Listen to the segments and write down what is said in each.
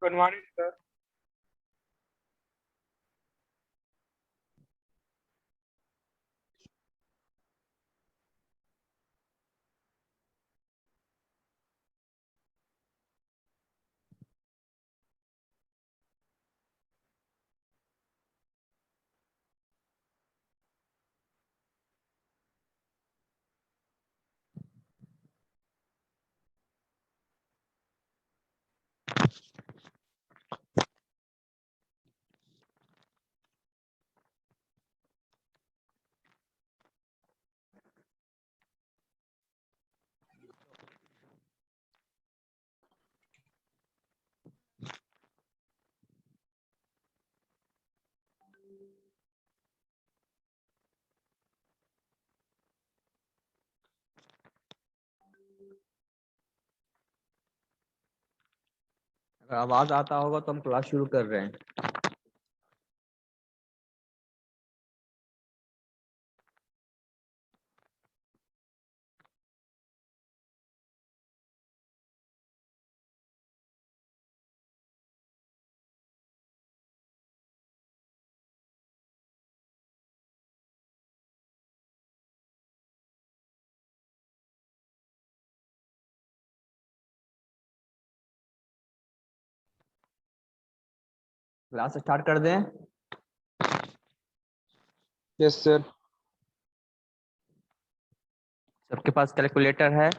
Good morning sir. अगर आवाज आता होगा तो हम क्लास शुरू कर रहे हैं। क्लास स्टार्ट कर दें। Yes sir. सबके पास कैलकुलेटर है?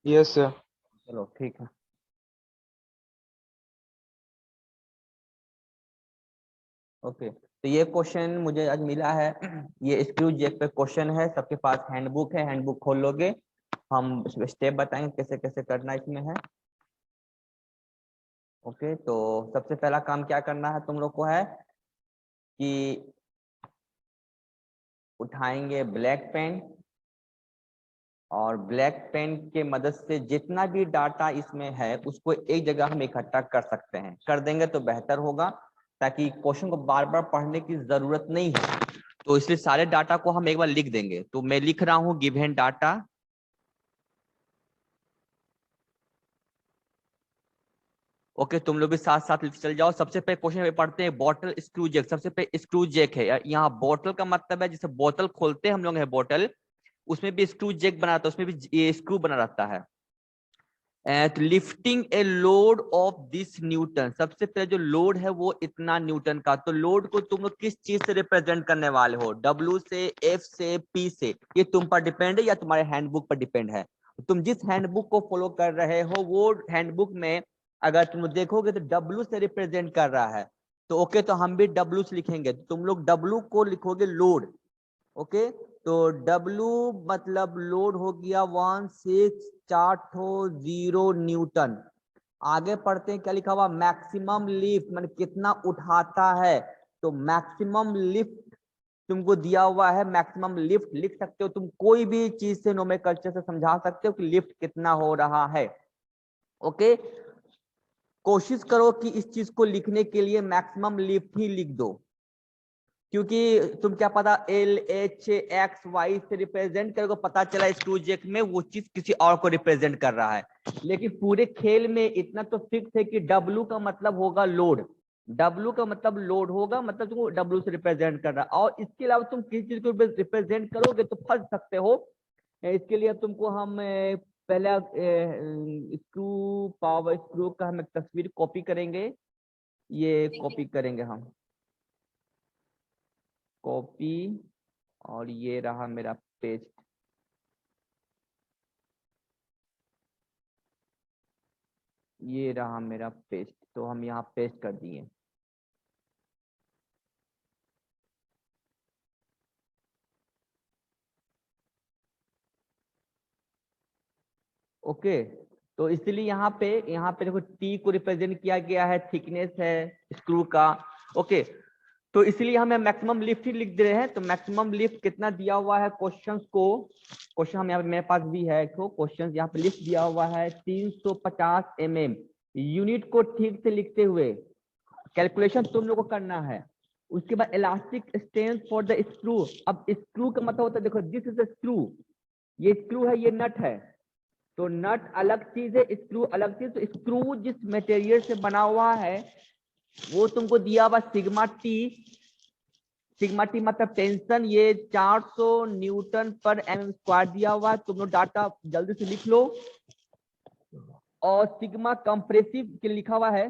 Yes sir. चलो ठीक है। ओके, तो ये क्वेश्चन मुझे आज मिला है। ये स्क्रू जैक पे क्वेश्चन है। सबके पास हैंडबुक है, हैंडबुक खोल लोगे। हम स्टेप बताएंगे कैसे कैसे करना इसमें है। ओके, तो सबसे पहला काम क्या करना है तुम लोग को है कि उठाएंगे ब्लैक पेन, और ब्लैक पेन के मदद से जितना भी डाटा इसमें है उसको एक जगह हम इकट्ठा कर सकते हैं। कर देंगे तो बेहतर होगा, ताकि क्वेश्चन को बार बार पढ़ने की जरूरत नहीं है। तो इसलिए सारे डाटा को हम एक बार लिख देंगे। तो मैं लिख रहा हूं गिवन डाटा। ओके, तुम लोग भी साथ साथ लिख चल जाओ। सबसे पहले क्वेश्चन पढ़ते हैं, बॉटल स्क्रू जैक। सबसे पहले स्क्रू जैक है। यहाँ बॉटल का मतलब है जैसे बोतल खोलते हैं हम लोग है बॉटल, उसमें भी स्क्रू जैक बना रहता है, उसमें भी ये स्क्रू बना रहता है। At lifting a load of this newton. सबसे पहले जो लोड है वो इतना न्यूटन का। तो लोड को तुम लोग किस चीज से रिप्रेजेंट करने वाले हो? W से, F से, P से? ये तुम पर डिपेंड है या तुम्हारे हैंडबुक पर डिपेंड है। तुम जिस हैंडबुक को फॉलो कर रहे हो वो हैंडबुक में अगर तुम देखोगे तो W से रिप्रेजेंट कर रहा है, तो ओके, तो हम भी W से लिखेंगे। तो तुम लोग W को लिखोगे लोड। ओके, तो W मतलब लोड हो गया 1640 न्यूटन। आगे पढ़ते हैं, क्या लिखा हुआ? मैक्सिमम लिफ्ट, मतलब कितना उठाता है। तो मैक्सिमम लिफ्ट तुमको दिया हुआ है। मैक्सिमम लिफ्ट लिख सकते हो तुम, कोई भी चीज से नोमेनक्लेचर से समझा सकते हो कि लिफ्ट कितना हो रहा है। ओके, कोशिश करो कि इस चीज को लिखने के लिए मैक्सिमम लिफ्ट ही लिख दो, क्योंकि तुम क्या पता एल एच एक्स वाई से रिप्रेजेंट करोगे, पता चला स्क्रू जैक में वो चीज किसी और को रिप्रेजेंट कर रहा है। लेकिन पूरे खेल में इतना तो फिक्स है कि डब्ल्यू का मतलब होगा लोड। डब्ल्यू का मतलब लोड होगा, मतलब तुमको डब्ल्यू से रिप्रेजेंट कर रहा है। और इसके अलावा तुम किसी चीज को रिप्रेजेंट करोगे तो फंस सकते हो। इसके लिए तुमको हम पहला स्क्रू पावर स्क्रू का हम एक तस्वीर कॉपी करेंगे। ये कॉपी करेंगे हम, कॉपी, और ये रहा मेरा पेस्ट। ये रहा मेरा पेस्ट, तो हम यहाँ पेस्ट कर दिए। ओके, तो इसलिए यहाँ पे देखो टी को रिप्रेजेंट किया गया है, थिकनेस है स्क्रू का। ओके, तो इसलिए हमें मैक्सिमम लिफ्ट ही लिख दे रहे हैं। तो मैक्सिमम लिफ्ट कितना दिया हुआ है क्वेश्चंस को, क्वेश्चन हम यहाँ पे मेरे पास भी है, तो क्वेश्चन यहाँ पे लिस्ट दिया हुआ है 350 mm। यूनिट को ठीक से लिखते हुए कैलकुलेशन तुम लोग को करना है। उसके बाद elastic strength for the screw. अब स्क्रू का मतलब होता है, देखो दिस इज स्क्रू, ये स्क्रू है, ये नट है। तो नट अलग चीज है, स्क्रू अलग चीज। तो स्क्रू जिस मटेरियल से बना हुआ है वो तुमको दिया हुआ सिग्मा टी। सिग्मा टी मतलब टेंशन, ये 400 न्यूटन पर एम स्क्वायर दिया हुआ है। तुम लोग डाटा जल्दी से लिख लो। और सिग्मा कंप्रेसिव के लिखा हुआ है,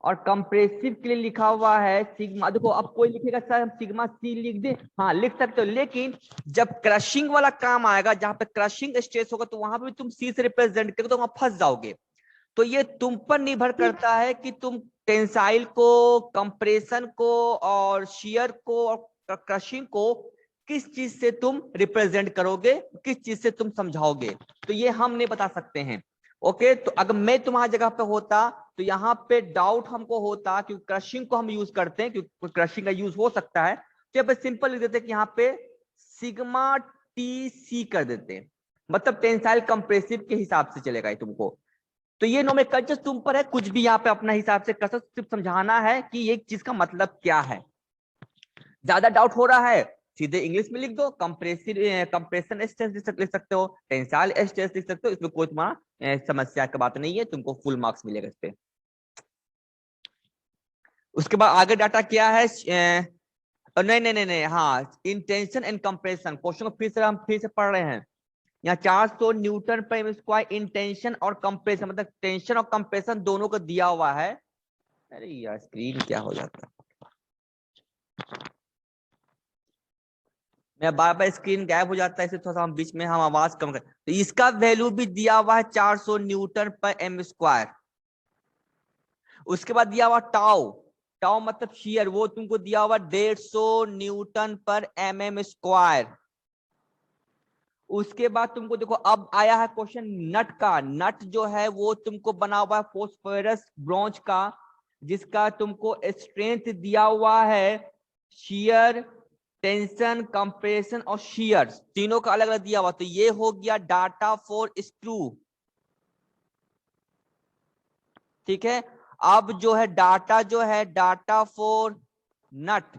और कंप्रेसिव के लिए लिखा हुआ है सिग्मा। देखो अब कोई लिखेगा सर हम सिग्मा सी लिख दे, हाँ लिख सकते हो, लेकिन जब क्रशिंग वाला काम आएगा जहां पे क्रशिंग स्ट्रेस होगा तो वहां पे भी तुम सी से रिप्रेजेंट करोगे तो वहां फंस जाओगे। तो ये तुम पर निर्भर करता है कि तुम टेंसाइल को, कंप्रेशन को और शियर को और क्रशिंग को किस चीज से तुम रिप्रेजेंट करोगे, किस चीज से तुम समझाओगे। तो ये हम नहीं बता सकते हैं। ओके, तो अगर मैं तुम्हारी जगह पे होता तो यहाँ पे डाउट हमको होता, क्योंकि क्रशिंग को हम यूज करते हैं, क्योंकि क्रशिंग का यूज हो सकता है, तो यहाँ पे सिंपल लिख देते कि यहाँ पे सिग्मा टी सी कर देते, मतलब टेंसाइल कंप्रेसिव के हिसाब से चलेगा ये तुमको। तो ये नोमेनक्लेचर तुम पर है, कुछ भी यहाँ पे अपना हिसाब से कर सकते, सिर्फ समझाना है कि ये चीज का मतलब क्या है। ज्यादा डाउट हो रहा है सीधे इंग्लिश में लिख दो, कंप्रेशन स्ट्रेस लिख सकते हो, टेंसाइल स्ट्रेस लिख सकते हो, इसमें कोई तुम्हारा समस्या की बात नहीं है, तुमको फुल मार्क्स मिलेगा इस पे। उसके बाद आगे डाटा क्या है, नहीं नहीं नहीं नहीं, हाँ इंटेंशन एंड कंप्रेशन क्वेश्चन को हम फिर से पढ़ रहे हैं। यहाँ 400 न्यूटन पर स्क्वायर इंटेंशन और कंप्रेशन, मतलब टेंशन और कंप्रेशन दोनों को दिया हुआ है। अरे यार स्क्रीन क्या हो जाता है, मैं बार बार स्क्रीन गायब हो जाता है, इसे थोड़ा सा हम बीच में हम आवाज कम कर। तो इसका वैल्यू भी दिया हुआ है 400 न्यूटन पर एम स्क्वायर। उसके बाद दिया हुआ टाउ, टाउ मतलब शियर, वो तुमको दिया हुआ 150 Newton per M M square. उसके बाद तुमको देखो अब आया है क्वेश्चन नट का। नट जो है वो तुमको बना हुआ है फॉस्फोरस ब्रॉन्ज का, जिसका तुमको स्ट्रेंथ दिया हुआ है शियर, टेंशन, कंप्रेशन और शियर, तीनों का अलग अलग दिया हुआ। तो ये हो गया डाटा फॉर स्क्रू, ठीक है। अब जो है डाटा फॉर नट,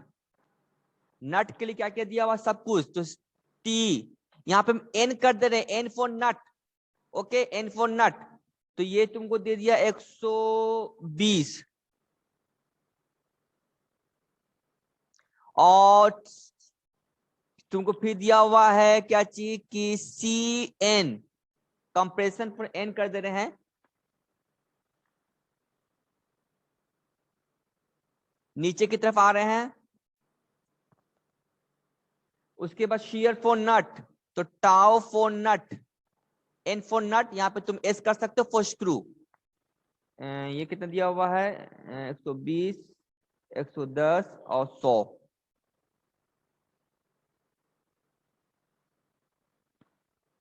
नट के लिए क्या क्या दिया हुआ सब कुछ। तो टी यहाँ पे हम एन कर दे रहे हैं, N for nut, okay N for nut. तो ये तुमको दे दिया 120, और तुमको फिर दिया हुआ है क्या चीज की C N, compression for N कर दे रहे हैं, नीचे की तरफ आ रहे हैं। उसके बाद शियर फॉर नट, तो tau for nut, N for nut, यहाँ पे तुम एस कर सकते हो फॉर स्क्रू। ये कितना दिया हुआ है 120, 110 और 100।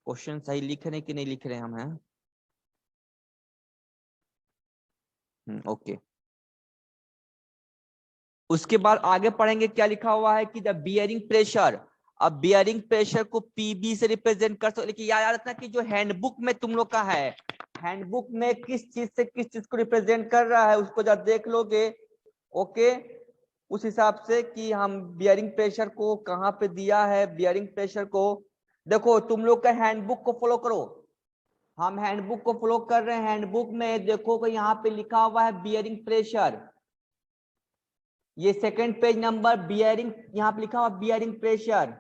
क्वेश्चन सही लिख रहे हैं कि नहीं लिख रहे हैं हम, हैं ओके। उसके बाद आगे पढ़ेंगे क्या लिखा हुआ है कि द बियरिंग प्रेशर। अब बियरिंग प्रेशर को पीबी से रिप्रेजेंट कर सकते, लेकिन याद रखना कि जो हैंडबुक में तुम लोग का है, हैंडबुक में किस चीज से किस चीज को रिप्रेजेंट कर रहा है उसको जब देख लोगे, ओके, उस हिसाब से कि हम बियरिंग प्रेशर को कहाँ पे दिया है। बियरिंग प्रेशर को देखो, तुम लोग का हैंडबुक को फॉलो करो, हम हैंडबुक को फॉलो कर रहे हैं। हैंडबुक में देखो कि यहाँ पे लिखा हुआ है बियरिंग प्रेशर, ये सेकंड पेज नंबर, बियरिंग यहाँ पे लिखा हुआ बियरिंग प्रेशर।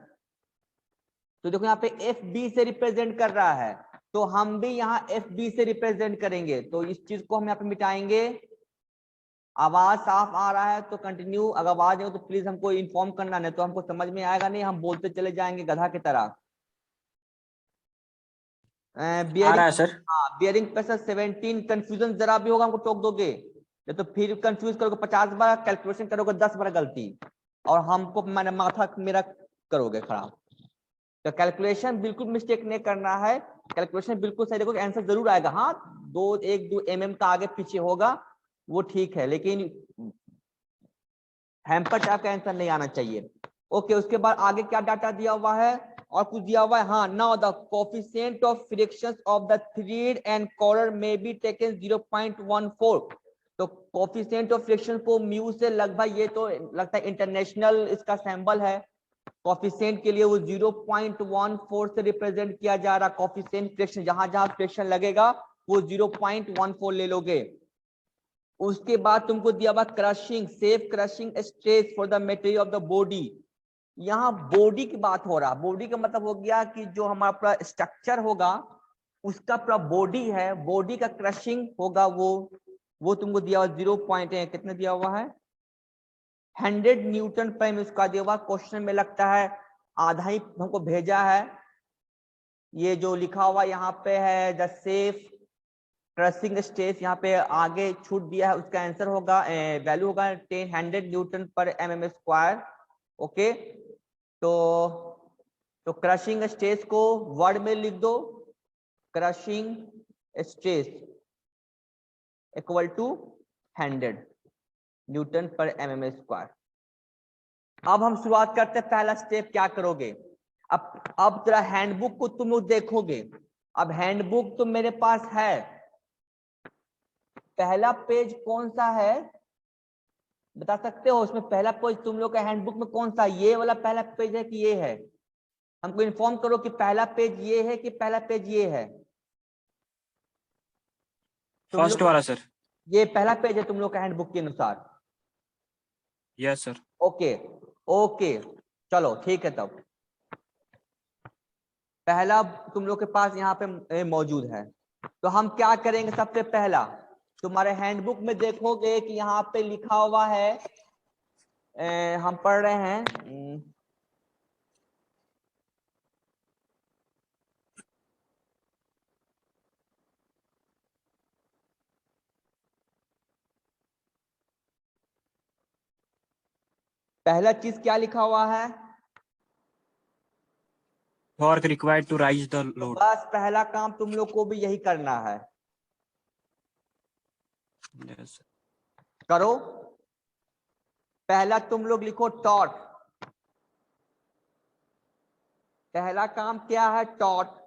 तो देखो यहाँ पे एफ बी से रिप्रेजेंट कर रहा है, तो हम भी यहाँ एफ बी से रिप्रेजेंट करेंगे। तो इस चीज को हम यहाँ पे मिटाएंगे। आवाज साफ आ रहा है तो कंटिन्यू, अगर आवाज नहीं हो तो प्लीज हमको इन्फॉर्म करना, नहीं तो हमको समझ में आएगा नहीं, हम बोलते चले जाएंगे गधा की तरह। आ बियरिंग, रहा है सर। हाँ बियरिंग प्रेशर 17, कंफ्यूजन जरा भी होगा हमको टोक दोगे, नहीं तो फिर कंफ्यूज करोगे 50 बार, कैलकुलेशन करोगे 10 बार गलती, और हमको मैंने माथा मेरा करोगे खराब। तो कैलकुलेशन बिल्कुल मिस्टेक नहीं करना है, कैलकुलेशन बिल्कुल सही देखो, आंसर जरूर आएगा। हाँ 1-2 mm का आगे पीछे होगा वो ठीक है, लेकिन हैम्पर टाइप का आंसर नहीं आना चाहिए। ओके, उसके बाद आगे क्या डाटा दिया हुआ है और कुछ दिया हुआ है, हाँ now the coefficient of friction of the thread and collar may be taken 0.14। तो कोएफिशिएंट ऑफ फ्रिक्शन को म्यू से लगभग, ये तो लगता है इंटरनेशनल इसका सैंबल है, कॉफिशिएंट के लिए वो 0.14 से रिप्रेजेंट किया जा रहा। कॉफिशिएंट फ्रैक्शन जहां जहां फ्रैक्शन लगेगा वो 0.14 ले लोगे। उसके बाद तुमको दिया हुआ crushing, safe crushing stress for the material of the body. यहाँ बॉडी की बात हो रहा। बॉडी का मतलब हो गया कि जो हमारा पूरा स्ट्रक्चर होगा उसका पूरा बॉडी है, बॉडी का क्रशिंग होगा वो तुमको दिया हुआ 0. कितने दिया हुआ है 100 न्यूटन पर एम स्क्वायर दिया हुआ। क्वेश्चन में लगता है आधा ही हमको भेजा है। ये जो लिखा हुआ यहाँ पे है द सेफ क्रशिंग स्ट्रेस, यहाँ पे आगे छूट दिया है, उसका आंसर होगा वैल्यू होगा 100 newton per m square. Okay, तो क्रशिंग स्ट्रेस को वर्ड में लिख दो, crushing stress equal to 100 newton per m square. अब हम शुरुआत करते हैं। पहला स्टेप क्या करोगे, अब तेरा हैंडबुक को तुम लोग देखोगे। अब हैंडबुक तो मेरे पास है, पहला पेज कौन सा है बता सकते हो? उसमें पहला पेज तुम लोग का हैंडबुक में कौन सा, ये वाला पहला पेज है कि ये है? हमको इन्फॉर्म करो कि पहला पेज ये है कि पहला पेज ये है। फर्स्ट वाला सर। ये पहला पेज है तुम लोग का हैंडबुक के अनुसार? Yes sir. ओके ओके, चलो ठीक है। तब पहला तुम लोग के पास यहाँ पे मौजूद है। तो हम क्या करेंगे, सबसे पहला तुम्हारे हैंडबुक में देखोगे कि यहाँ पे लिखा हुआ है, हम पढ़ रहे हैं पहला चीज क्या लिखा हुआ है, work required to raise the load. बस पहला काम तुम लोग को भी यही करना है। Yes sir. करो, पहला तुम लोग लिखो टॉट। पहला काम क्या है, टॉट।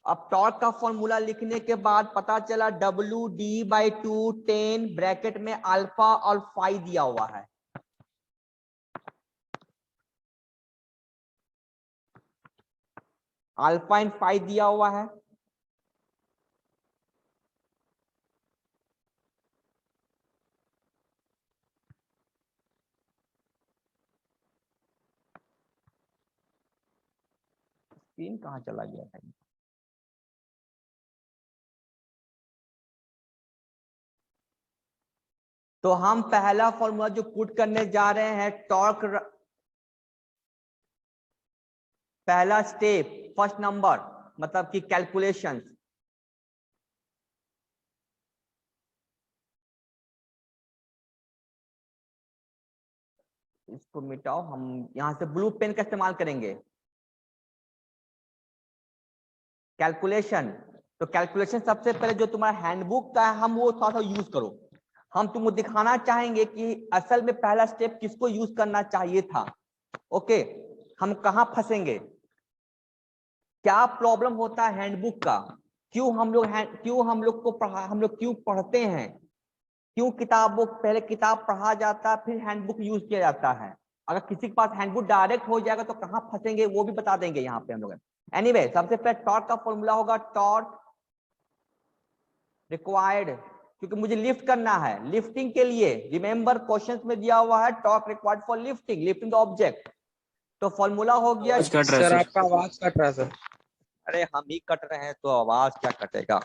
अब टॉर्क का फॉर्मूला लिखने के बाद पता चला WD/2 10 ब्रैकेट में अल्फा और फाई दिया हुआ है। अल्फा एंड फाई दिया हुआ है। स्क्रीन कहाँ चला गया था? तो हम पहला फॉर्मूला जो पुट करने जा रहे हैं, टॉर्क, पहला स्टेप फर्स्ट नंबर मतलब कि कैलकुलेशंस। इसको मिटाओ, हम यहां से ब्लू पेन का इस्तेमाल करेंगे। कैलकुलेशन, तो कैलकुलेशन सबसे पहले जो तुम्हारा हैंडबुक का है हम वो थोड़ा सा यूज करो। हम तुमको दिखाना चाहेंगे कि असल में पहला स्टेप किसको यूज करना चाहिए था। ओके, हम कहाँ फंसेंगे, क्या प्रॉब्लम होता है हैंडबुक का, क्यों हम लोग को पढ़ा, हम लोग क्यों पढ़ते हैं, क्यों किताबों पहले किताब पढ़ा जाता है फिर हैंडबुक यूज किया जाता है। अगर किसी के पास हैंडबुक डायरेक्ट हो जाएगा तो कहाँ फंसेंगे वो भी बता देंगे यहाँ पे हम लोग। एनीवे, सबसे पहले टॉर्क का फॉर्मूला होगा टॉर्क रिक्वायर्ड, क्योंकि मुझे लिफ्ट करना है। लिफ्टिंग के लिए रिमेंबर क्वेश्चंस में दिया हुआ है torque required for lifting the object. तो फॉर्मूला हो गया, आवाज कट रहा है सर सर। आपका आवाज कट रहा है सर। अरे हम ही कट रहे हैं तो आवाज क्या कटेगा,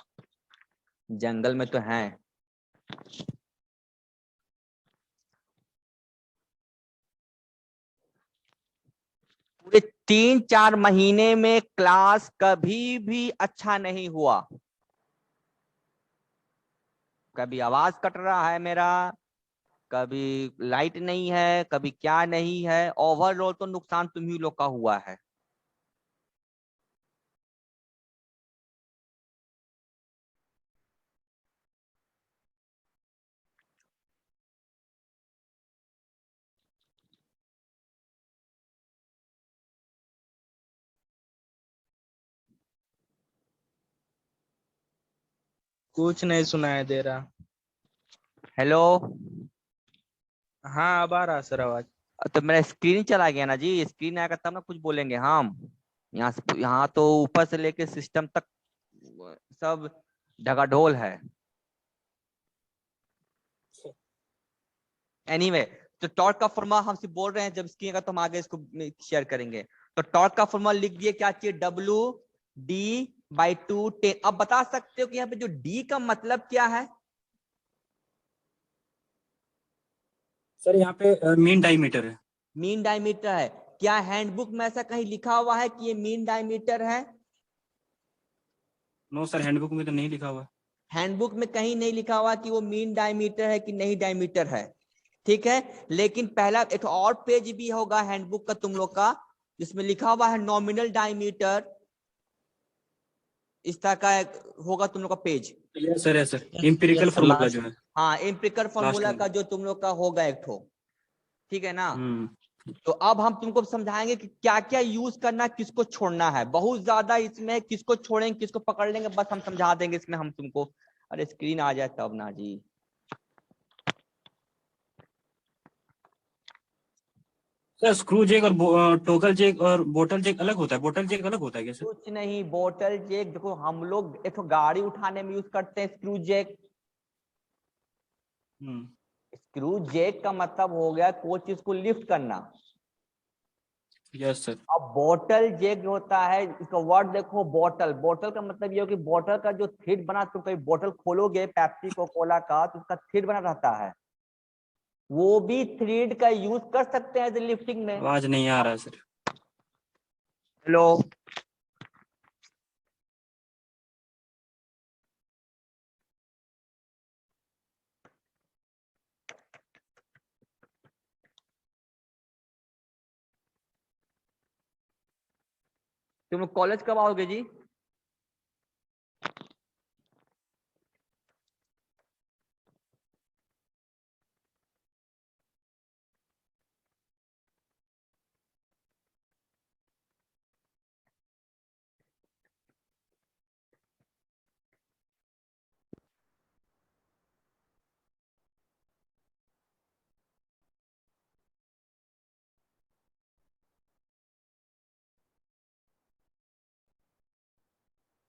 जंगल में तो हैं। पूरे 3-4 महीने में क्लास कभी भी अच्छा नहीं हुआ। कभी आवाज कट रहा है मेरा, कभी लाइट नहीं है, कभी क्या नहीं है। ओवरऑल तो नुकसान तुम ही लोग का हुआ है। कुछ नहीं सुनाई दे रहा। हेलो। हाँ अब आ रहा सर आवाज। तो मेरा स्क्रीन चला गया ना जी, स्क्रीन आएगा तब ना कुछ बोलेंगे हम। यहाँ से यहाँ तो ऊपर से लेके सिस्टम तक सब ढगाढोल है। एनीवे तो टॉर्क का फॉर्मूला हम सिर्फ बोल रहे हैं, जब स्क्रीन का तो हम आगे इसको शेयर करेंगे। तो टॉर्क का फॉर्मूला लिख दिए, क्या चाहिए, W D/2 10। अब बता सकते हो कि यहाँ पे जो D का मतलब क्या है? सर यहाँ पे मीन डायमीटर है। मीन डायमीटर है। क्या हैंडबुक में ऐसा कहीं लिखा हुआ है कि ये मीन डायमीटर है? नो सर, हैंडबुक में तो नहीं लिखा हुआ। हैंडबुक में कहीं नहीं लिखा हुआ कि वो मीन डायमीटर है कि नहीं डायमीटर है, ठीक है। लेकिन पहला एक और पेज भी होगा हैंडबुक का तुम लोग का, जिसमें लिखा हुआ है नॉमिनल डायमीटर। इस तरह का होगा तुम लोग का page. Yes sir, yes sir, empirical formula जो है। हाँ, एम्पिरिकल फॉर्मूला वाला। का जो तुम लोग का होगा एक ठो, ठीक है ना। हम्म। तो अब हम तुमको समझाएंगे कि क्या क्या यूज करना, किसको छोड़ना है। बहुत ज्यादा इसमें किसको छोड़ेंगे किसको पकड़ लेंगे बस हम समझा देंगे इसमें हम तुमको। अरे स्क्रीन आ जाए तब ना जी। सर स्क्रू जैक और टोगल जैक और बोटल जैक अलग होता है? बोटल जैक अलग होता है क्या सर? कुछ नहीं, बोतल जैक देखो हम लोग एक गाड़ी उठाने में यूज करते हैं स्क्रू जैक। हम्म। स्क्रू जैक का मतलब हो गया कोई चीज को लिफ्ट करना। Yes sir. अब बोतल जैक जो होता है, इसका वर्ड देखो, बोतल। बोतल का मतलब ये हो कि बोतल का जो थ्रेड बना, तुम कहीं बोतल खोलोगे पेप्सी को कोला का तो उसका थ्रेड बना रहता है, वो भी थ्रेड का यूज कर सकते हैं लिफ्टिंग में। आवाज नहीं आ रहा है सर। हेलो। तुम लोग कॉलेज कब आओगे जी?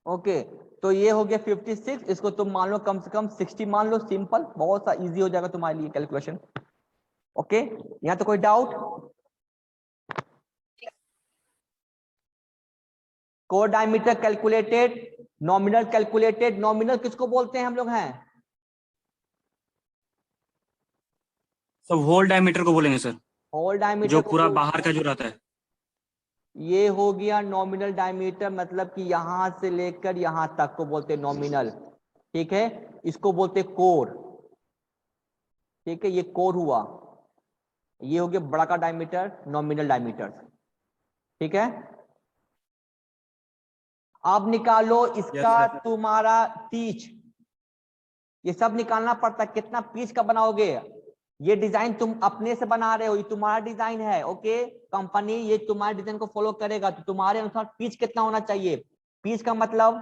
ओके तो ये हो गया 56। इसको तुम मान लो कम से कम 60 मान लो, सिंपल, बहुत सा इजी हो जाएगा तुम्हारे लिए कैलकुलेशन। ओके, यहाँ तो कोई doubt? Core diameter calculated, nominal calculated. Nominal किसको बोलते हैं हम लोग हैं? सब होल डायमीटर को बोलेंगे सर, होल डायमीटर जो को पूरा बाहर का जो रहता है। ये हो गया नॉमिनल डायमीटर, मतलब कि यहां से लेकर यहां तक को बोलते हैं नॉमिनल, ठीक है। इसको बोलते हैं कोर, ठीक है, ये कोर हुआ। ये हो गया बड़ा का डायमीटर, नॉमिनल डायमीटर, ठीक है। अब निकालो यस इसका सर। तुम्हारा पीच। ये सब निकालना पड़ता है, कितना पीच का बनाओगे। ये डिजाइन तुम अपने से बना रहे हो, ये तुम्हारा डिजाइन है, ओके। कंपनी ये तुम्हारे डिजाइन को फॉलो करेगा, तो तुम्हारे अनुसार पीच कितना होना चाहिए। पीच का मतलब,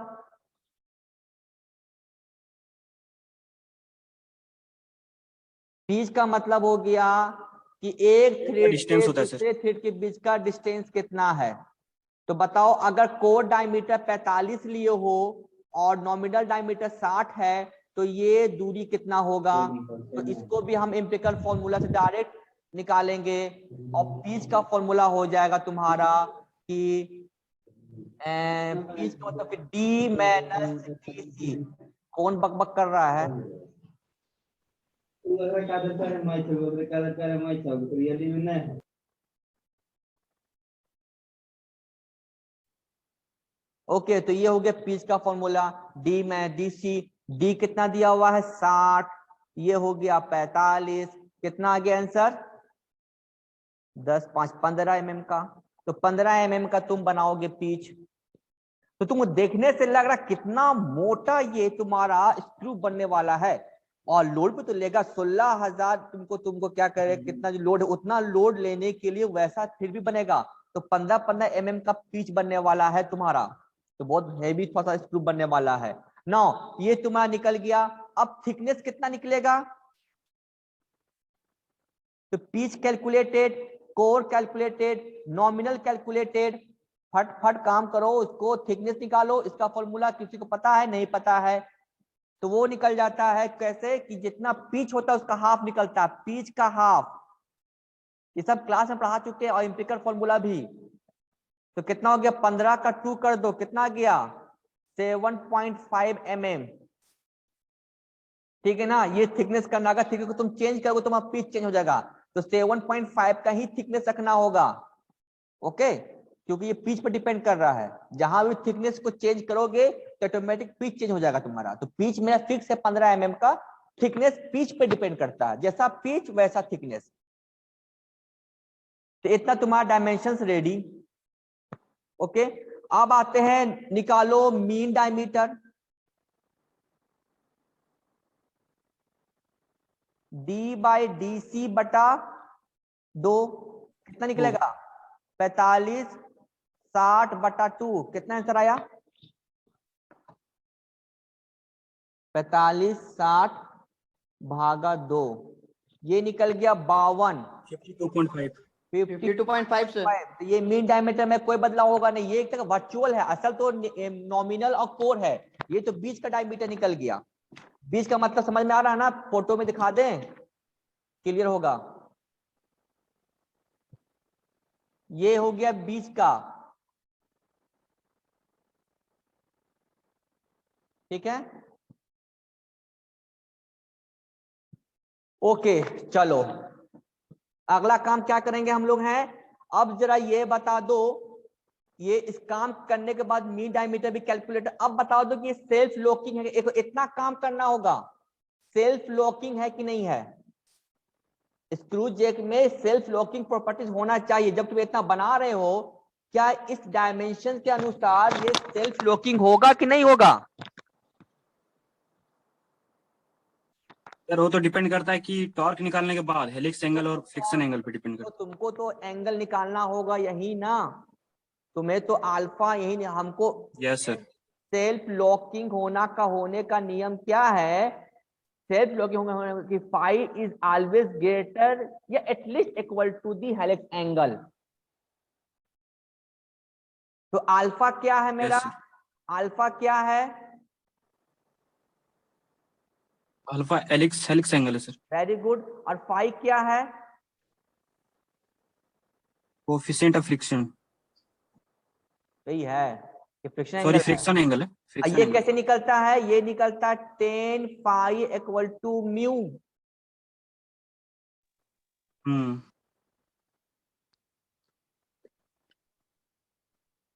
पीच का मतलब हो गया कि एक थ्रेड डिस्टेंस से होता है सर। दूसरे थ्रेड के बीच का डिस्टेंस कितना है। तो बताओ, अगर कोर डायमीटर 45 लिए हो और नॉमिनल डायमीटर 60 है, तो ये दूरी कितना होगा। तो इसको भी हम एम्पिरिकल फॉर्मूला से डायरेक्ट निकालेंगे, और पीच का फॉर्मूला हो जाएगा तुम्हारा कि पीच का मतलब कि डी माइनस डी सी। कौन बकबक कर रहा है? ओके तो ये हो गया पीच का फॉर्मूला, डी में डी सी। डी कितना दिया हुआ है, 60, ये हो गया 45। कितना आ गया आंसर, 10 5 15 mm का। तो 15 mm का तुम बनाओगे पीच। तो तुमको देखने से लग रहा कितना मोटा ये तुम्हारा स्क्रू बनने वाला है, और लोड पे तो लेगा 16,000। तुमको तुमको क्या करे, कितना जो लोड है उतना लोड लेने के लिए वैसा फिर भी बनेगा। तो 15 15 mm का पीच बनने वाला है तुम्हारा, तो बहुत हैवी थोड़ा सा स्क्रू बनने वाला है। नौ, ये तुम्हारा निकल गया। अब थिकनेस कितना निकलेगा? तो pitch calculated, core calculated, nominal calculated. फट फट काम करो, उसको थिकनेस निकालो। इसका फॉर्मूला किसी को पता है? नहीं पता है तो वो निकल जाता है कैसे कि जितना पिच होता है उसका हाफ निकलता है, पिच का हाफ। ये सब क्लास में पढ़ा चुके हैं और एम्पिरिकल फॉर्मूला भी। तो कितना हो गया? 15 का 2 कर दो, कितना गया? 7.5 mm। ठीक है ना? ये थिकनेस करना, अगर थिकनेस को तुम चेंज करोगे तो तुम्हारा पिच चेंज हो जाएगा। तो 7.5 का ही थिकनेस रखना होगा। ओके, क्योंकि ये पिच पर डिपेंड कर रहा है। जहां भी थिकनेस को चेंज करोगे तो ऑटोमेटिक पिच चेंज हो जाएगा तुम्हारा। तो पिच मेरा फिक्स है 15 mm का। थिकनेस पिच पे डिपेंड करता है, जैसा पिच वैसा थिकनेस। तो इतना तुम्हारा डायमेंशंस रेडी। ओके, अब आते हैं, निकालो mean diameter. D by D C बटा 2, कितना निकलेगा? 45 60 बटा 2, कितना आंसर आया? 45 60 भागा 2, ये निकल गया 52। 52.5। 52.5 से। तो ये मीन डायमीटर में कोई बदलाव होगा नहीं, ये एक तरह वर्चुअल है, असल तो नॉमिनल और कोर है। ये तो बीच का डायमीटर निकल गया। बीच का मतलब समझ में आ रहा है ना? फोटो में दिखा दें, क्लियर होगा। ये हो गया बीच का, ठीक है। ओके, चलो अगला काम क्या करेंगे हम लोग हैं। अब जरा ये बता दो, ये इस काम करने के बाद मीन डायमीटर भी कैलकुलेटर। अब बता दो कि सेल्फ लॉकिंग है, इतना काम करना होगा। सेल्फ लॉकिंग है कि नहीं है? स्क्रू जैक में सेल्फ लॉकिंग प्रॉपर्टीज होना चाहिए। जब तुम इतना बना रहे हो, क्या इस डायमेंशन के अनुसार ये सेल्फ लॉकिंग होगा कि नहीं होगा? सर वो तो डिपेंड करता है कि टॉर्क निकालने के बाद हेलिक्स एंगल और फ्रिक्शन एंगल पे डिपेंड तो करता तुमको तो एंगल निकालना होगा यही ना, तुम्हें तो अल्फा यही हमको। है। Yes sir. सेल्फ लॉकिंग होने का नियम क्या है? सेल्फ लॉकिंग होने कि फाई इज ऑलवेज ग्रेटर या at least equal to the helix angle. तो अल्फा क्या है मेरा? Yes sir. अल्फा क्या है? अल्फा हेलिक्स हेलिक्स एंगल है सर। Very good. और फाई क्या है? Coefficient of friction. यही है कि फ्रिक्शन सॉरी एंगल है। फ्रिक्शन एंगल है, फ्रिक्शन ये एंगल। कैसे निकलता है? ये निकलता है tan phi equal to mu.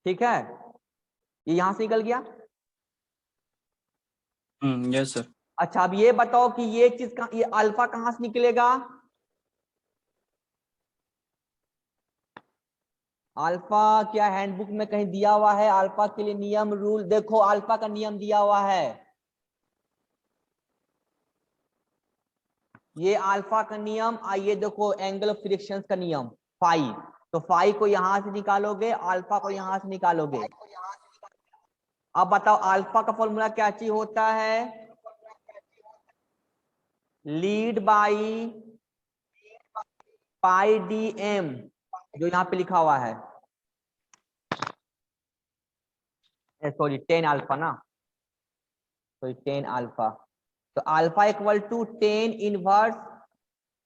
ठीक है, ये यहां से निकल गया। Yes sir. अच्छा, अब ये बताओ कि ये चीज का ये अल्फा कहां से निकलेगा? अल्फा क्या हैंडबुक में कहीं दिया हुआ है? अल्फा के लिए नियम रूल देखो, अल्फा का नियम दिया हुआ है। ये अल्फा का नियम, आइए देखो एंगल ऑफ फ्रिक्शन का नियम फाई। तो फाई को यहां से निकालोगे, अल्फा को यहां से निकालोगे। अब बताओ अल्फा का फॉर्मूला क्या चीज होता है? Lead by pi D M, जो यहां पे लिखा हुआ है। सॉरी 10 अल्फा ना, सॉरी 10 अल्फा। तो alpha equal to 10 inverse,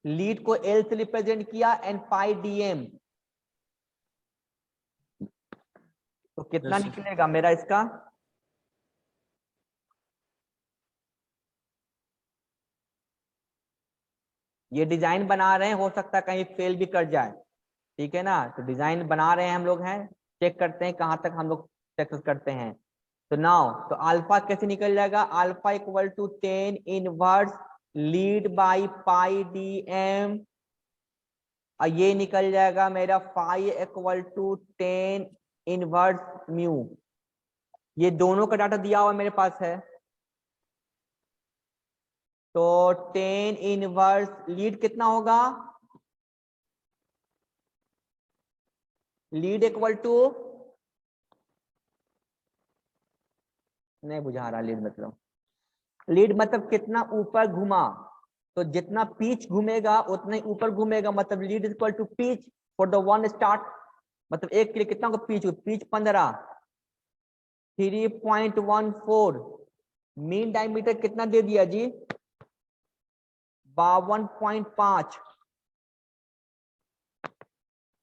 lead को एल से रिप्रेजेंट किया, एंड पाई डीएम। तो कितना Yes, sir. निकलेगा मेरा इसका? ये डिजाइन बना रहे हैं, हो सकता है कहीं फेल भी कर जाए। ठीक है ना? तो डिजाइन बना रहे हैं हम लोग हैं, चेक करते हैं कहां तक हम लोग सक्सेस करते हैं। तो नाउ तो अल्फा कैसे निकल जाएगा? Alpha equal to 10 inverse lead by pi D M, और ये निकल जाएगा मेरा phi equal to 10 inverse mu. ये दोनों का डाटा दिया हुआ मेरे पास है। तो 10 इनवर्स लीड कितना होगा? लीड इक्वल टू नहीं बुझा रहा लीड मतलब कितना ऊपर घुमा, तो जितना पीच घूमेगा उतना ही ऊपर घूमेगा, मतलब lead equal to pitch for the one start, मतलब एक के लिए कितना होगा पीच 15, 3.14, मीन डायमीटर कितना दे दिया जी 52.5,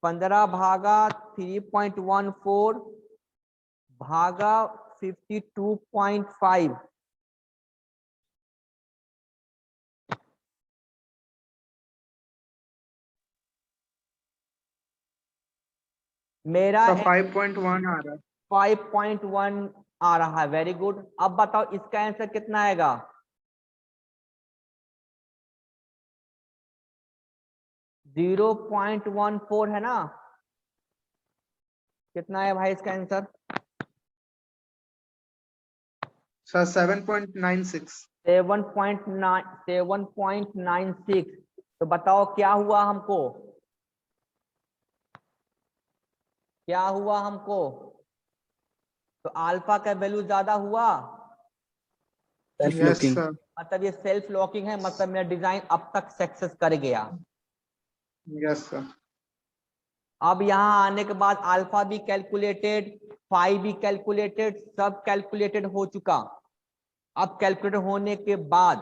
15 भागा 3.14 भागा 52.5, मेरा 5.1 आ रहा है। 5.1 आ रहा है, वेरी गुड। अब बताओ इसका आंसर कितना आएगा, जीरो 0.14 है ना, कितना है भाई इसका आंसर? सर 7.96। 7.96। तो बताओ क्या हुआ हमको, क्या हुआ हमको? तो अल्फा का वैल्यू ज्यादा हुआ, सेल्फ यस लॉकिंग। सर। मतलब ये सेल्फ लॉकिंग है, मतलब मेरा डिजाइन अब तक सक्सेस कर गया। Yes sir. अब यहाँ आने के बाद अल्फा भी कैलकुलेटेड, फाई भी कैलकुलेटेड, सब कैलकुलेटेड हो चुका। अब कैलकुलेटेड होने के बाद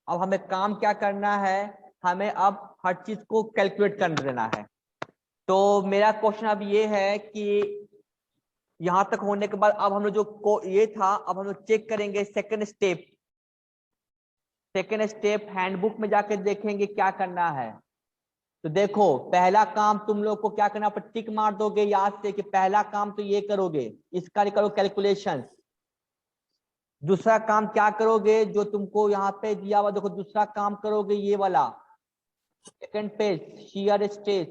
अब हमें काम क्या करना है, हमें अब हर चीज को कैलकुलेट कर देना है। तो मेरा क्वेश्चन अब ये है कि यहां तक होने के बाद अब हम लोग जो ये था, अब हम लोग चेक करेंगे second step. Second step handbook में जाके देखेंगे क्या करना है। तो देखो पहला काम तुम लोग को क्या करना, पर टिक मार दोगे याद से कि पहला काम तो ये करोगे, इसका करो कैलकुलेशन। दूसरा काम क्या करोगे, जो तुमको यहाँ पे दिया हुआ देखो, दूसरा काम करोगे ये वाला सेकंड पेज शियर स्ट्रेस।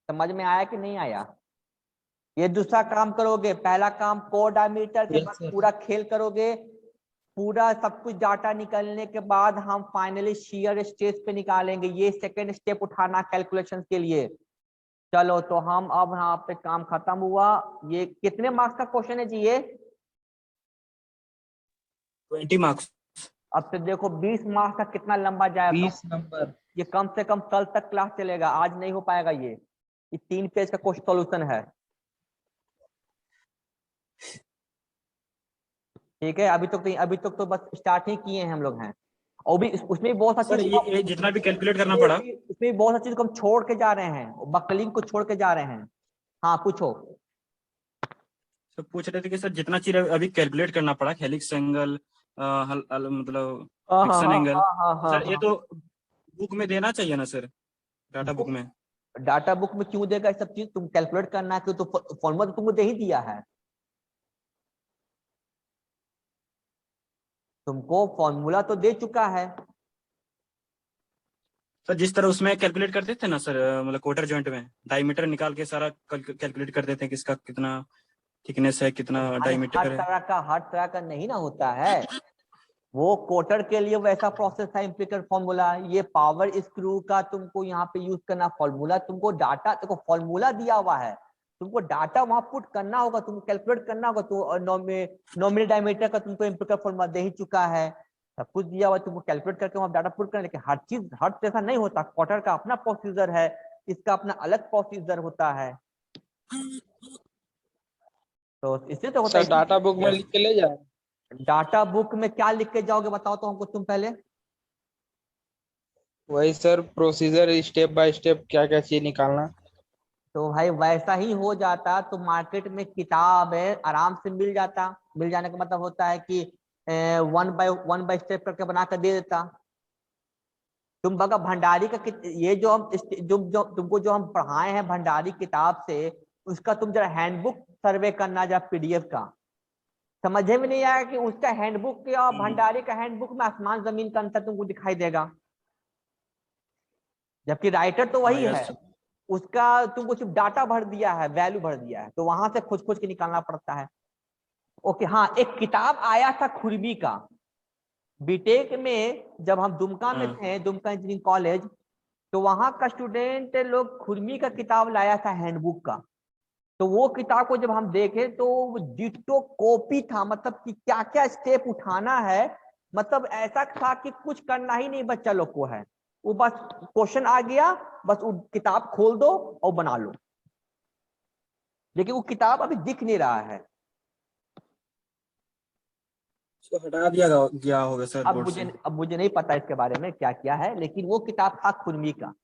समझ में आया कि नहीं आया? ये दूसरा काम करोगे, पहला काम कोर डायमीटर के Yes, बाद sir. पूरा खेल करोगे, पूरा सब कुछ डाटा निकलने के बाद हम फाइनली शियर स्ट्रेस पे निकालेंगे। ये सेकंड स्टेप उठाना कैलकुलेशन के लिए। चलो तो हम अब यहाँ पे काम खत्म हुआ। ये कितने मार्क्स का क्वेश्चन है जी ये? 20 मार्क्स। अब तो देखो 20 मार्क्स का कितना लंबा जाएगा, 20 नंबर। ये कम से कम कल तक क्लास चलेगा, आज नहीं हो पाएगा। ये 3 पेज का क्वेश्चन सॉल्यूशन है, ठीक है। अभी तक तो बस स्टार्ट ही किए हैं हम लोग हैं, और भी उसमें भी बहुत सर अच्छी ये जितना भी कैलकुलेट करना पड़ा, इसमें भी बहुत अच्छी चीज हम छोड़ के जा रहे हैं, बकलिंग को छोड़ के जा रहे हैं। हाँ पूछो। सर पूछ रहे थे कि सर जितना चीज अभी कैलकुलेट करना पड़ा, हेलिक्स एंगल, मतलब हाँ हाँ फ्रिक्शन हाँ एंगल, हाँ हाँ सर ये हाँ। तो बुक में देना चाहिए ना सर, डाटा बुक में। डाटा बुक में क्यों देगा ये सब चीज? तुम कैलकुलेट करना है तो फॉर्मूला तो तुमको दे ही दिया है, तुमको फॉर्मूला तो दे चुका है। सर जिस तरह उसमें कैलकुलेट करते थे ना सर, मतलब क्वार्टर जॉइंट में डायमीटर निकाल के सारा कैलकुलेट कर देते हैं कि इसका कितना थिकनेस है, कितना अरे डायमीटर है। हर तरह का नहीं ना होता है, वो कोटर के लिए वैसा प्रोसेस था इम्प्लीकेट फॉर्मूला। ये पावर स्क्रू का तुमको यहाँ पे यूज करना फॉर्मूला, तुमको डाटा देखो फॉर्मूला दिया हुआ है, तुमको डाटा वहां पुट करना होगा, तुमको कैलकुलेट करना होगा। तो नॉमिनल डायमीटर का तुमको इम्प्लीकेट फॉर्मूला दे ही चुका है, सब कुछ दिया हुआ, तुमको कैलकुलेट करके वहां डाटा पुट करना। लेकिन हर चीज हर जैसा नहीं होता, क्वार्टर का अपना प्रोसीजर है, इसका अपना अलग प्रोसीजर होता है, तो इससे तो होता सर डाटा बुक में है। लिख के ले जाए। डाटा बुक में क्या लिख के जाओगे बताओ तो हमको तुम पहले। वही sir procedure, step by step क्या क्या चीज निकालना। तो भाई वैसा ही हो जाता तो मार्केट में किताब है आराम से मिल जाता, मिल जाने का मतलब होता है कि वन बाय स्टेप करके बना कर दे देता। तुम बगा भंडारी का ये जो हम तुमको जो हम पढ़ाए हैं भंडारी किताब से, उसका तुम जरा हैंडबुक सर्वे करना जरा पीडीएफ का, समझे में नहीं आएगा कि उसका हैंडबुक और भंडारी का हैंडबुक में आसमान जमीन का अंतर तुमको दिखाई देगा, जबकि राइटर तो हाँ वही है, यस। उसका तुमको सिर्फ डाटा भर दिया है, वैल्यू भर दिया है, तो वहां से खोज खोज के निकालना पड़ता है। ओके हाँ, एक किताब आया था खुरमी का, बीटेक में जब हम दुमका में हाँ थे, दुमका इंजीनियरिंग कॉलेज, तो वहां का स्टूडेंट लोग खुरमी का किताब लाया था हैंडबुक का। तो तो वो किताब को जब हम देखे तो डिट्टो कॉपी था, मतलब कि क्या क्या स्टेप उठाना है, मतलब ऐसा था कि कुछ करना ही नहीं बच्चा लोग को है, वो बस क्वेश्चन आ गया, बस वो किताब खोल दो और बना लो, लेकिन वो किताब अभी दिख नहीं रहा है। उसको हटा दिया गया होगा सर बोर्ड से। अब मुझे नहीं पता इसके बारे में क्या क्या है, लेकिन वो किताब था खुरमी का।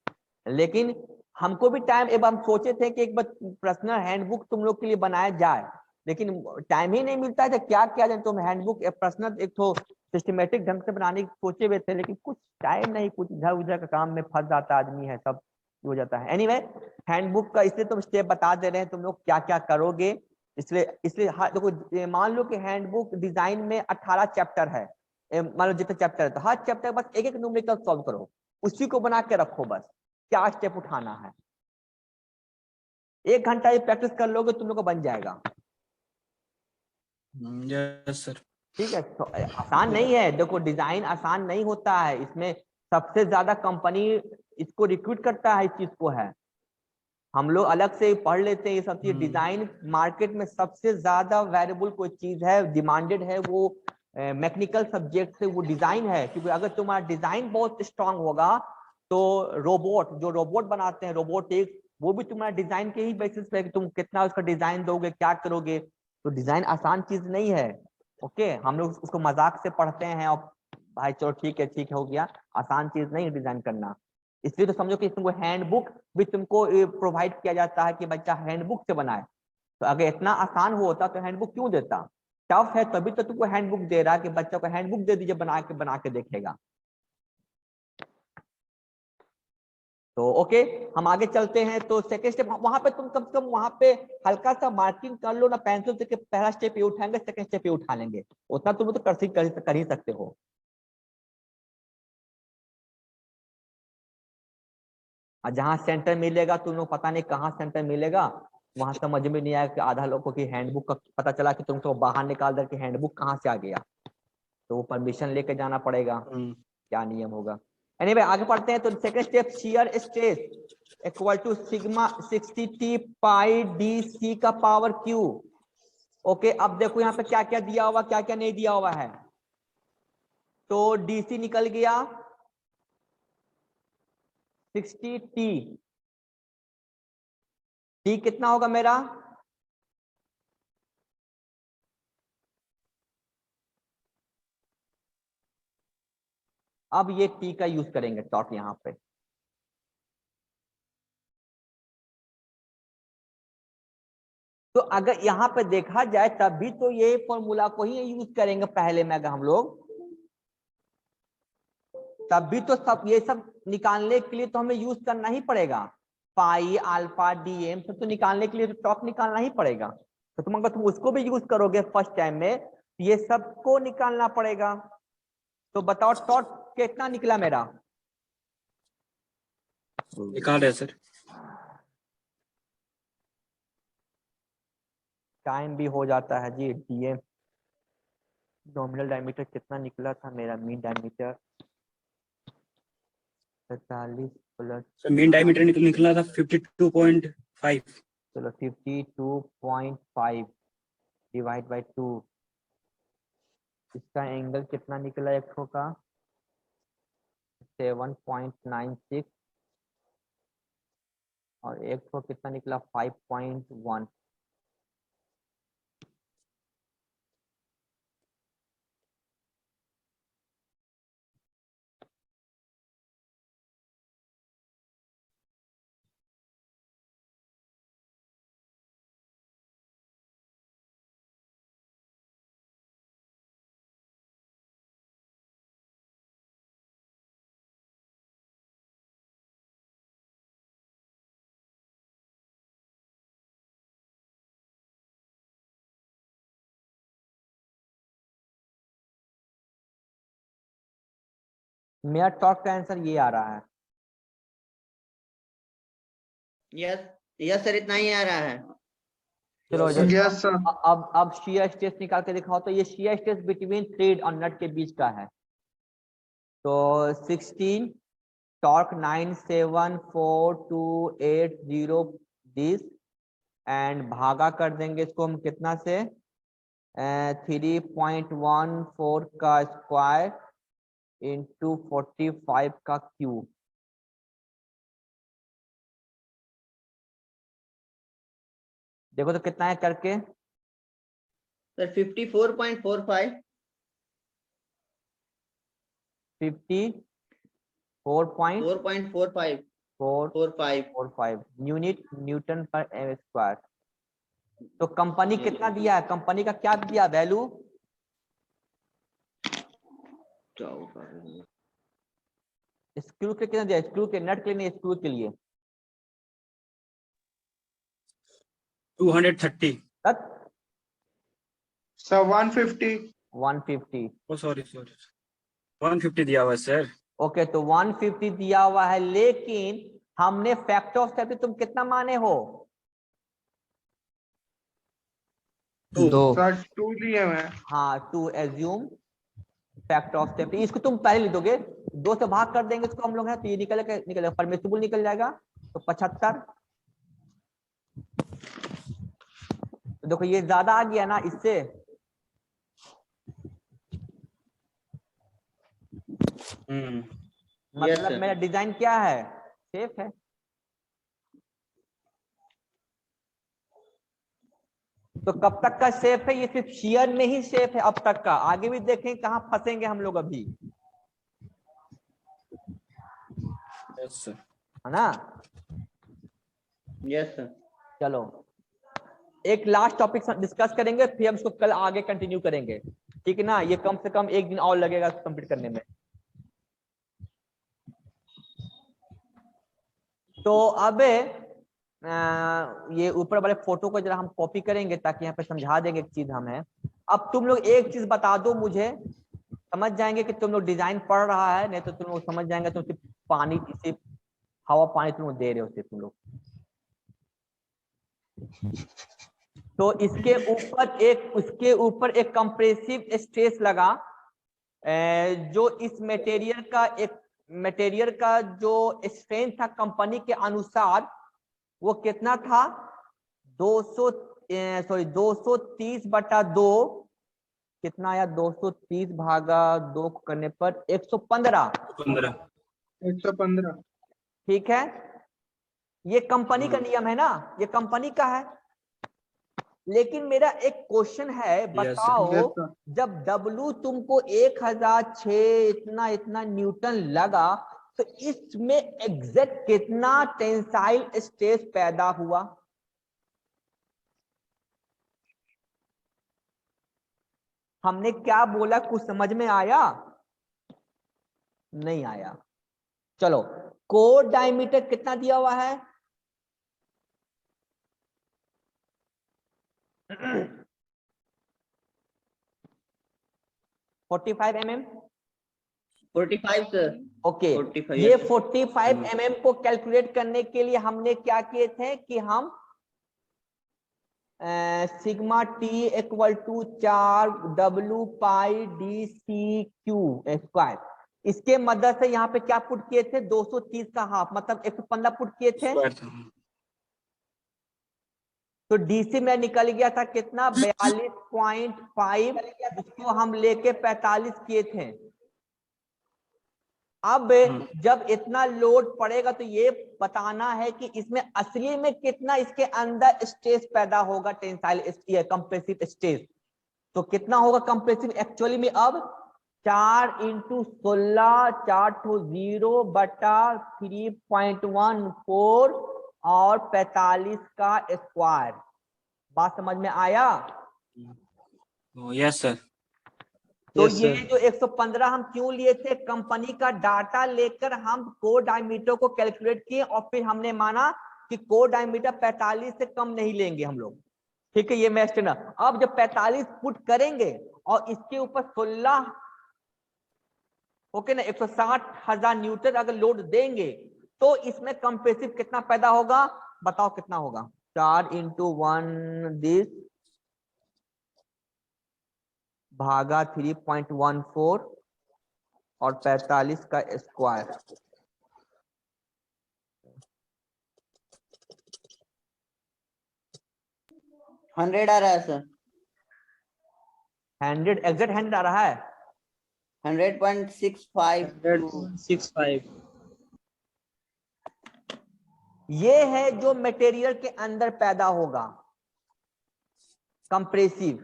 लेकिन हमको भी टाइम, अब हम सोचे थे कि एक पर्सनल हैंडबुक तुम लोग के लिए बनाया जाए, लेकिन टाइम ही नहीं मिलता है, तो क्या क्या जाए तुम हैंडबुक पर्सनल एक तो सिस्टमेटिक ढंग से बनाने की सोचे हुए थे, लेकिन कुछ टाइम नहीं, कुछ इधर उधर का काम में फंस जाता आदमी है, सब हो जाता है। एनीवे हैंडबुक का इसलिए तुम स्टेप बता दे रहे हैं, तुम लोग क्या क्या करोगे, इसलिए देखो मान लो कि हैंडबुक डिजाइन में 18 चैप्टर है, मान लो जितने चैप्टर है, तो हर चैप्टर बस एक एक न्यूमेरिकल सॉल्व करो, उसी को बना के रखो, बस क्या स्टेप उठाना है, 1 घंटा ये प्रैक्टिस कर लोगे तुम लोग को बन जाएगा। Yes sir. ठीक है, तो आसान नहीं है, देखो डिजाइन आसान नहीं होता है, इसमें सबसे ज्यादा कंपनी इसको रिक्रूट करता है, इस चीज को है, हम लोग अलग से पढ़ लेते हैं ये सब चीज। डिजाइन मार्केट में सबसे ज्यादा वैल्यूबल कोई चीज है, डिमांडेड है, वो मैकेनिकल सब्जेक्ट से वो डिजाइन है, क्योंकि अगर तुम्हारा डिजाइन बहुत स्ट्रांग होगा तो रोबोट, जो रोबोट बनाते हैं रोबोटिक्स, वो भी तुम्हारा डिजाइन के ही बेसिस पे, कि तुम कितना उसका डिजाइन दोगे, क्या करोगे, तो डिजाइन आसान चीज नहीं है। ओके, हम लोग उसको मजाक से पढ़ते हैं और भाई चलो ठीक है हो गया, आसान चीज नहीं है डिजाइन करना। इसलिए तो समझो कि तुमको हैंडबुक भी तुमको प्रोवाइड किया जाता है कि बच्चा हैंडबुक से बनाए, तो अगर इतना आसान होता तो हैंडबुक क्यों देता, टफ है तभी तो तुमको हैंडबुक दे रहा है कि बच्चों को हैंडबुक दे दीजिए, बना के देखेगा। तो ओके, हम आगे चलते हैं। तो सेकंड स्टेप वहां पे तुम कम से कम वहां पे हल्का सा मार्किंग कर लो ना पेंसिल से, कि पहला स्टेप ये उठाएंगे, सेकंड स्टेप ये उठा लेंगे, उतना तुम तो कर ही सकते हो। और जहां सेंटर मिलेगा तुम लोग पता नहीं कहाँ सेंटर मिलेगा, वहां समझ में नहीं आया, कि आधा लोगों की हैंडबुक का पता चला कि तुमको बाहर निकाल दे कि हैंडबुक कहाँ से आ गया, तो वो परमिशन लेके जाना पड़ेगा, क्या नियम होगा। एनीवे आगे पढ़ते हैं। तो second step, shear stress equal to sigma 60t pi D C का पावर क्यू। ओके, अब देखो यहाँ पे क्या क्या दिया हुआ, क्या क्या नहीं दिया हुआ है। तो डीसी निकल गया 60t, टी कितना होगा मेरा, अब ये टी का यूज करेंगे टॉर्क यहाँ पे। तो अगर यहाँ पे देखा जाए तब भी तो ये फॉर्मूला को ही यूज करेंगे पहले में, अगर हम लोग तब भी तो सब ये सब निकालने के लिए तो हमें यूज करना ही पड़ेगा, पाई अल्फा डीएम सब तो निकालने के लिए तो टॉर्क निकालना ही पड़ेगा। तो तुम अगर तुम उसको भी यूज करोगे फर्स्ट टाइम में, ये सबको निकालना पड़ेगा। तो बताओ टॉर्क कितना निकला मेरा, निकाल रहे सर। टाइम भी हो जाता है जी। डीएम नॉमिनल डायमीटर कितना निकला था मेरा, mean diameter 47 plus mean diameter निकला था 52.5। चलो 52.5 डिवाइड बाय 2, इसका एंगल कितना निकला एक का 7.96, और एक को कितना निकला 5.1। मेरा टॉर्क का आंसर ये आ रहा है। यस यस सर, इतना ही आ रहा है। चलो यस सर। अब शियर स्ट्रेस निकाल के दिखाओ। तो ये शियर स्ट्रेस बिटवीन थ्रेड और नट के बीच का है। तो 16 टॉर्क 97428 दिस एंड भागा कर देंगे इसको हम कितना से 3.14 का स्क्वायर इंटू 45 का क्यूब। देखो तो कितना है करके, sir 54.45। 54.45 4.45 unit Newton per m square. तो कंपनी कितना दिया है, कंपनी का क्या दिया वैल्यू, स्क्रू के कितना दिया, स्क्रू के नट के लिए नहीं, स्क्रू के लिए 230। सर 150। 150। ओ सॉरी 150 दिया हुआ है सर। ओके तो 150 दिया हुआ है, लेकिन हमने फैक्टर ऑफ सेफ्टी तुम कितना माने हो, 2। सर 2 लिए हुए हैं। हाँ 2 एज्यूम फैक्टर ऑफ सेफ्टी, इसको तुम पहले लिख दोगे, 2 से भाग कर देंगे इसको हम लोग, है तो ये निकलेगा परमिसिबल निकल जाएगा, तो 75। तो देखो ये ज्यादा आ गया ना इससे, मतलब मेरा डिजाइन क्या है, सेफ है। तो कब तक का सेफ है, ये सिर्फ शियर में ही सेफ है अब तक का, आगे भी देखें कहां फंसेंगे हम लोग अभी, यस सर। है ना। Yes sir. चलो एक लास्ट टॉपिक डिस्कस करेंगे, फिर हम इसको कल आगे कंटिन्यू करेंगे, ठीक है ना, ये कम से कम एक दिन और लगेगा कंप्लीट करने में। तो अब ये ऊपर वाले फोटो को जरा हम कॉपी करेंगे ताकि यहाँ पे समझा देंगे एक चीज हमें। अब तुम लोग एक चीज बता दो मुझे, समझ जाएंगे कि तुम लोग डिजाइन पढ़ रहा है, नहीं तो तुम लोग समझ जाएंगे तुम सिर्फ पानी, सिर्फ हवा पानी तुम लोग दे रहे हो सिर्फ तुम लोग। तो उसके ऊपर एक कंप्रेसिव स्ट्रेस लगा, जो इस मटेरियल का जो स्ट्रेंथ था कंपनी के अनुसार वो कितना था, 230/2, कितना आया, 230 भागा 2 करने पर 115। 115। ठीक है, ये कंपनी का नियम है ना, ये कंपनी का है। लेकिन मेरा एक क्वेश्चन है, बताओ Yes, sir. जब W तुमको 1006 इतना इतना न्यूटन लगा, तो इसमें एग्जैक्ट कितना टेंसाइल स्ट्रेस पैदा हुआ, हमने क्या बोला, कुछ समझ में आया, नहीं आया। चलो कोर डायमीटर कितना दिया हुआ है, 45 mm। 45 सर। ओके 45 ये yes. 45 mm को कैलकुलेट करने के लिए हमने क्या किए थे कि हम sigma T equal to 4 W π/d/c/2, इसके मदद से यहाँ पे क्या पुट किए थे, 230 का हाफ मतलब 115 पुट किए थे। तो डीसी में निकल गया था कितना, 42.5, जिसको हम लेके 45 किए थे। अब जब इतना लोड पड़ेगा तो ये बताना है कि इसमें असली में कितना इसके अंदर स्ट्रेस पैदा होगा, टेंसाइल कंप्रेसिव स्ट्रेस। तो कितना होगा कंप्रेसिव एक्चुअली में, अब 4 × 16 4/3.14 और 45 का स्क्वायर। बात समझ में आया? Yes sir. तो ये जो 115 हम क्यों लिए थे, कंपनी का डाटा लेकर हम कोर डायमीटर को कैलकुलेट किए और फिर हमने माना कि कोर डायमीटर 45 से कम नहीं लेंगे हम लोग। ठीक है, ये मैं स्टैंडर्ड। अब जब 45 पुट करेंगे और इसके ऊपर 16, ओके ना, 160,000 न्यूटन अगर लोड देंगे तो इसमें कंप्रेसिव कितना पैदा होगा, बताओ कितना होगा, 4 × 1 दिस भागा 3.14 और 45 का स्क्वायर। 100 आ रहा है सर। 100 एग्जैक्ट 100 आ रहा है। 100.65 100.65 ये है जो मटेरियल के अंदर पैदा होगा, कंप्रेसिव।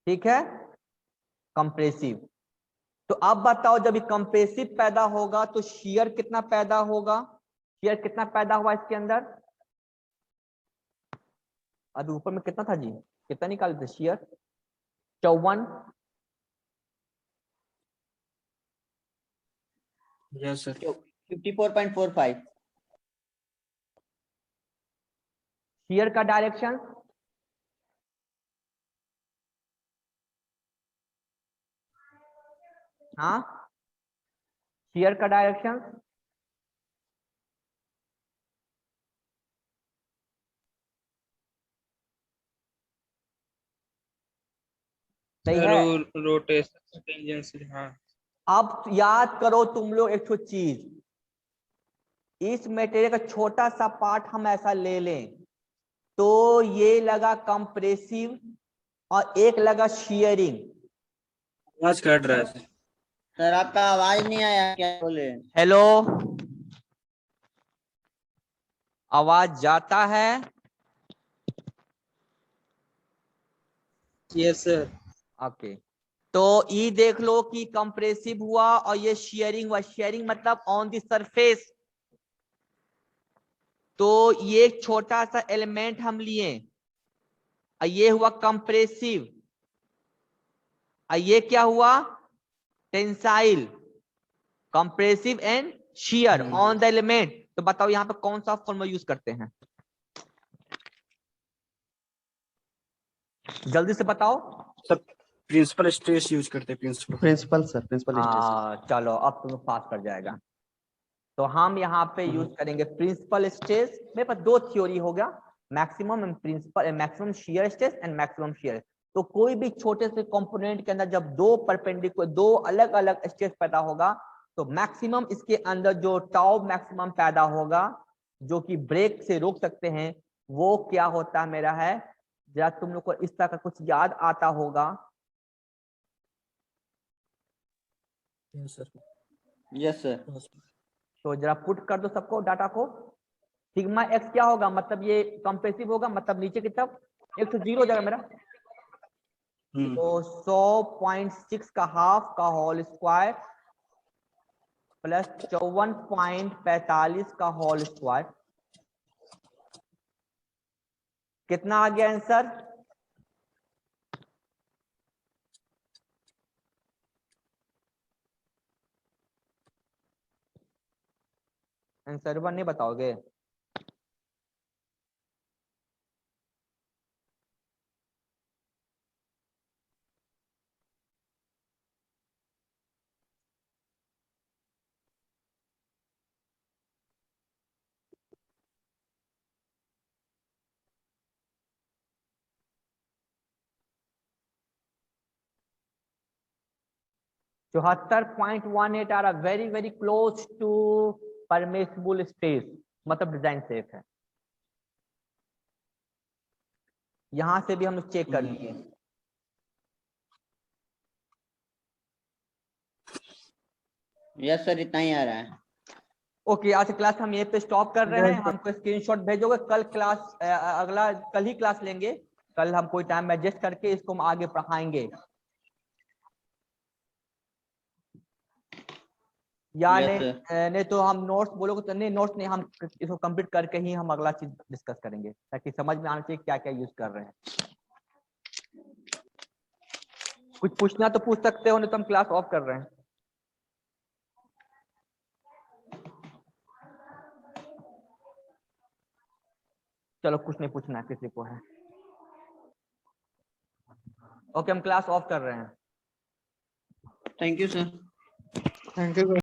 ठीक है, कंप्रेसिव। तो अब बताओ, जब ये कंप्रेसिव पैदा होगा तो शियर कितना पैदा होगा? शियर कितना पैदा हुआ इसके अंदर? अभी ऊपर में कितना था जी, कितना निकाले थे शियर? 54। Yes sir. 54.45। शियर का डायरेक्शन? हाँ, शियर का डायरेक्शन? सही है। रोटेशन टेंजेंसी, हाँ। अब याद करो तुम लोग एक चीज, इस मटेरियल का छोटा सा पार्ट हम ऐसा ले लें तो ये लगा कंप्रेसिव और एक लगा शियरिंग। आवाज कट रहा है सर। सर आपका आवाज नहीं आया, क्या बोले? हेलो, आवाज जाता है? Yes sir. ओके, तो ये देख लो कि कंप्रेसिव हुआ और ये शियरिंग हुआ। शियरिंग मतलब ऑन द सरफेस। तो ये एक छोटा सा एलिमेंट हम लिए, ये हुआ कंप्रेसिव, ये क्या हुआ? Tensile. Compressive and shear on the element. तो बताओ यहाँ पे कौन सा फॉर्मूला यूज करते हैं? जल्दी से बताओ। सर प्रिंसिपल स्ट्रेस यूज करते हैं, प्रिंसिपल सर प्रिंसिपल स्ट्रेस। चलो अब तुम्हें पास कर जाएगा। तो हम यहाँ पे यूज करेंगे प्रिंसिपल स्ट्रेस। मेरे पास दो थ्योरी हो गया, maximum and principal, maximum shear stress and maximum shear. तो कोई भी छोटे से कंपोनेंट के अंदर जब दो परपेंडिकुलर, दो अलग अलग स्ट्रेस पैदा होगा तो मैक्सिमम इसके अंदर जो टाउ मैक्सिमम पैदा होगा, जो कि ब्रेक से रोक सकते हैं, वो क्या होता है मेरा है? जरा तुम लोग को इस तरह का कुछ याद आता होगा? Yes sir. Yes sir. तो जरा पुट कर दो सबको डाटा को। सिग्मा एक्स क्या होगा? मतलब ये कंप्रेसिव होगा, मतलब नीचे की तरफ एक तो जीरो हो जाएगा मेरा। तो 100.6 का हाफ का होल स्क्वायर प्लस 54.45 का होल स्क्वायर, कितना आ गया आंसर? आंसर वन नहीं बताओगे? $74.18 आ रहा, very very close to permissible space, मतलब डिजाइन सेफ है। यहां से भी हम लोग चेक कर लिए। यस सर, इतना ही आ रहा है। ओके, आज क्लास हम ये पे स्टॉप कर रहे हैं। हमको स्क्रीनशॉट भेजोगे, कल क्लास अगला कल ही क्लास लेंगे। कल हम कोई टाइम एडजस्ट करके इसको हम आगे पढ़ाएंगे, या Yes, नहीं तो हम नोट्स बोलोगे तो नहीं, नोट्स नहीं, हम इसको कंप्लीट करके ही हम अगला चीज डिस्कस करेंगे, ताकि समझ में आना चाहिए क्या क्या यूज कर रहे हैं। कुछ पूछना तो पूछ सकते हो, नहीं तो हम क्लास ऑफ कर रहे हैं। चलो, कुछ नहीं पूछना है किसी को है। ओके, हम क्लास ऑफ कर रहे हैं। Thank you sir. Thank you.